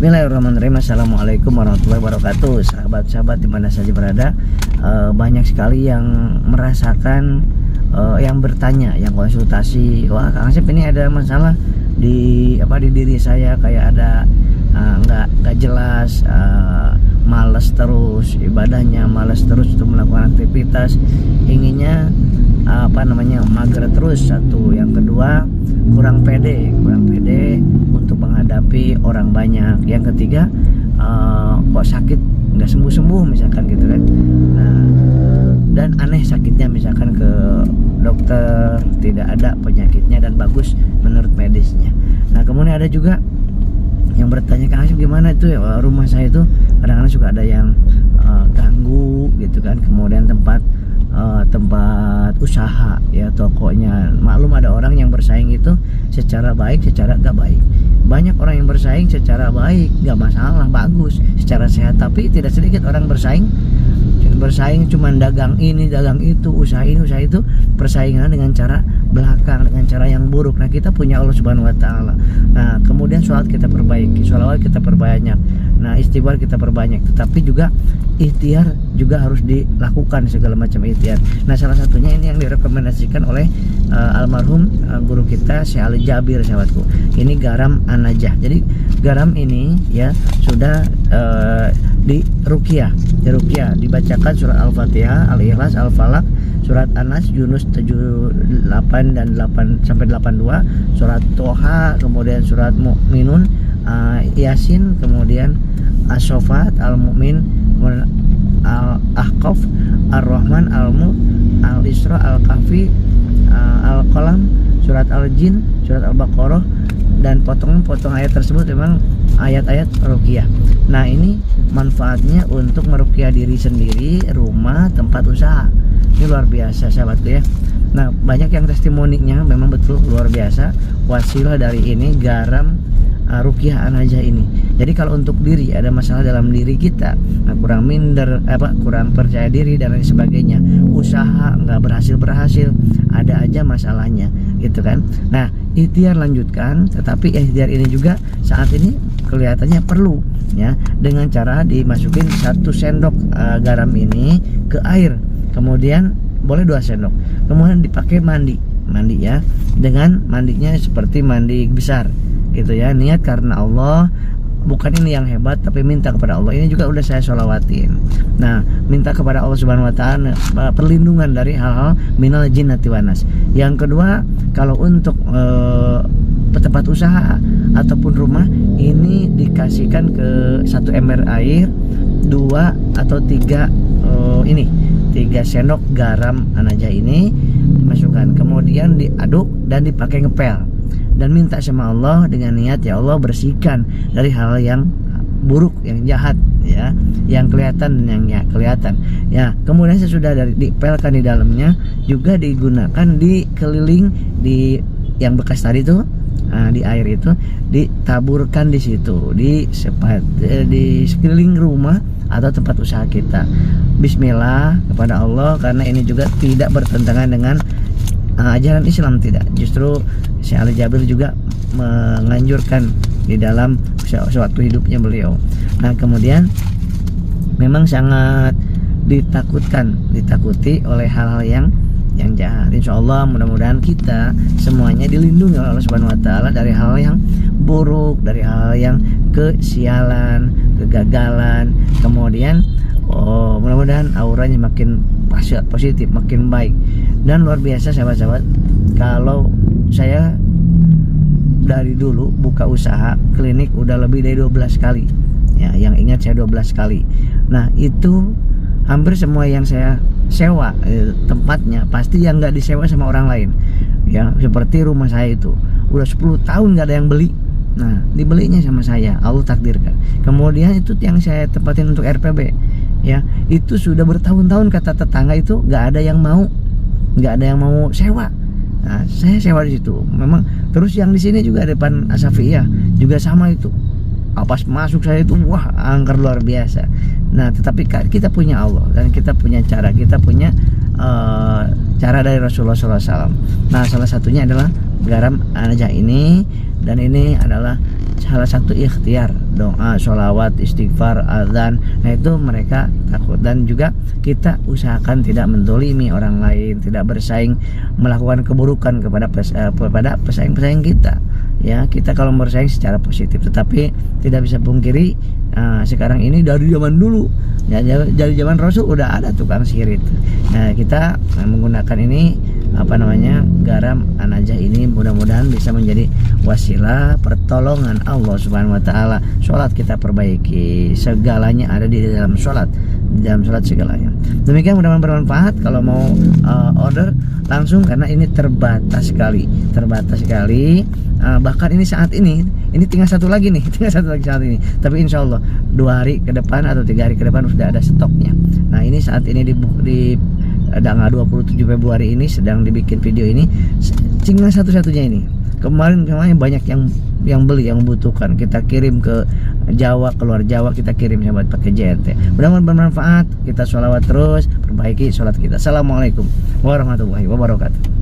Bismillahirrahmanirrahim. Assalamualaikum warahmatullahi wabarakatuh. Sahabat-sahabat dimana saja berada, banyak sekali yang merasakan, yang bertanya, yang konsultasi, wah Kang Asep ini ada masalah di diri saya, kayak ada nggak jelas, malas terus ibadahnya, malas terus untuk melakukan aktivitas, inginnya mager terus. Satu, yang kedua kurang pede untuk menghadapi orang banyak. Yang ketiga, kok sakit nggak sembuh misalkan gitu kan. Nah, dan aneh sakitnya, misalkan ke dokter tidak ada penyakitnya dan bagus menurut medisnya. Nah, kemudian ada juga yang bertanya, Kang Asep gimana itu ya, rumah saya itu kadang-kadang suka ada yang ganggu gitu kan. Kemudian tempat usaha ya, tokonya, maklum ada orang yang bersaing itu secara baik, secara gak baik. Banyak orang yang bersaing secara baik, gak masalah, bagus, secara sehat. Tapi tidak sedikit orang bersaing cuman dagang ini, dagang itu, usaha ini, usaha itu, persaingan dengan cara belakang, dengan cara yang buruk. Nah, kita punya Allah Subhanahu wa taala. Nah, kemudian sholat kita perbaiki, sholawat kita perbanyak, nah istighfar kita perbanyak, tetapi juga ikhtiar juga harus dilakukan, segala macam ikhtiar. Nah, salah satunya ini yang direkomendasikan oleh almarhum guru kita Syekh Ali Jabir, sahabatku. Ini garam An-Najah. Jadi garam ini ya sudah di ruqyah, dibacakan surat Al-Fatihah, Al-Ikhlas, Al-Falaq, surat An-Nas, Yunus 78 dan 8 sampai 82, surat Toha, kemudian surat Mukminun, Yasin, kemudian As-Saffat, Al-Mu'min, Al-Ahqaf, Ar-Rahman, Al-Mulk, Al-Isra, Al-Kahfi, Al-Qalam, surat Al-Jin, surat Al-Baqarah, dan potong ayat tersebut memang ayat-ayat ruqyah. Nah, ini manfaatnya untuk meruqyah diri sendiri, rumah, tempat usaha. Ini luar biasa, sahabatku ya. Nah, banyak yang testimoninya memang betul luar biasa wasilah dari ini garam ruqyah An-Najah ini. Jadi kalau untuk diri, ada masalah dalam diri kita, nah, kurang minder, kurang percaya diri dan lain sebagainya, usaha nggak berhasil, ada aja masalahnya gitu kan. Nah, ikhtiar lanjutkan, tetapi ikhtiar ini juga saat ini kelihatannya perlu ya, dengan cara dimasukin 1 sendok garam ini ke air, kemudian boleh 2 sendok, kemudian dipakai mandi ya, dengan mandinya seperti mandi besar gitu ya, niat karena Allah, bukan ini yang hebat, tapi minta kepada Allah. Ini juga udah saya sholawatin. Nah, minta kepada Allah Subhanahu wa taala perlindungan dari hal-hal minal jinnati wanas. Yang kedua, kalau untuk tempat usaha ataupun rumah, ini dikasihkan ke 1 ember air, 2 atau 3 3 sendok garam An-Najah ini dimasukkan, kemudian diaduk dan dipakai ngepel, dan minta sama Allah dengan niat, ya Allah bersihkan dari hal yang buruk, yang jahat ya, yang kelihatan dan yang nggak kelihatan ya. Kemudian sesudah dipelkan di dalamnya, juga digunakan di keliling, di yang bekas tadi tuh, di air itu ditaburkan di situ, di sekeliling rumah atau tempat usaha kita. Bismillah kepada Allah, karena ini juga tidak bertentangan dengan ajaran Islam, tidak. Justru Syekh Ali Jabir juga menganjurkan di dalam suatu hidupnya beliau. Nah, kemudian memang sangat ditakuti oleh hal-hal yang jahat. Insya Allah mudah-mudahan kita semuanya dilindungi oleh Allah Subhanahu wa taala dari hal yang buruk, dari hal yang kesialan, kegagalan. Kemudian mudah-mudahan auranya makin positif, makin baik. Dan luar biasa, sahabat-sahabat, kalau saya dari dulu buka usaha klinik udah lebih dari 12 kali ya, yang ingat saya 12 kali. Nah, itu hampir semua yang saya sewa tempatnya pasti yang nggak disewa sama orang lain ya. Seperti rumah saya itu udah 10 tahun nggak ada yang beli, nah dibelinya sama saya, Allah takdirkan. Kemudian itu yang saya tempatin untuk RPB ya, itu sudah bertahun-tahun, kata tetangga itu nggak ada yang mau sewa. Nah, saya sewa di situ memang. Terus yang di sini juga depan Asafiyah juga sama itu. Pas masuk saya itu, wah, angker luar biasa. Nah, tetapi kita punya Allah dan kita punya cara, kita punya cara dari Rasulullah SAW. Nah, salah satunya adalah garam An-Najah ini, dan ini adalah salah satu ikhtiar, doa, sholawat, istighfar, azan. Nah itu mereka takut. Dan juga kita usahakan tidak mendolimi orang lain, tidak bersaing, melakukan keburukan kepada pesaing-pesaing kita. Ya, kita kalau bersaing secara positif, tetapi tidak bisa pungkiri sekarang ini dari zaman dulu, ya, dari zaman Rasul udah ada tukang sihir itu. Nah kita menggunakan ini garam An-Najah ini mudah-mudahan bisa menjadi wasilah pertolongan Allah Subhanahu wa taala. Salat kita perbaiki, segalanya ada di dalam salat, di dalam salat segalanya. Demikian, mudah-mudahan bermanfaat. Kalau mau order langsung, karena ini terbatas sekali. Bahkan ini saat ini tinggal satu lagi nih, saat ini. Tapi insya Allah 2 hari ke depan atau 3 hari ke depan sudah ada stoknya. Nah ini saat ini di tanggal 27 Februari ini sedang dibikin video ini, tinggal satu-satunya ini. Kemarin banyak yang beli, yang membutuhkan. Kita kirim ke Jawa, keluar Jawa kita kirim sahabat pakai JNT. Mudah-mudahan bermanfaat. Kita sholawat terus, perbaiki sholat kita. Assalamualaikum warahmatullahi wabarakatuh.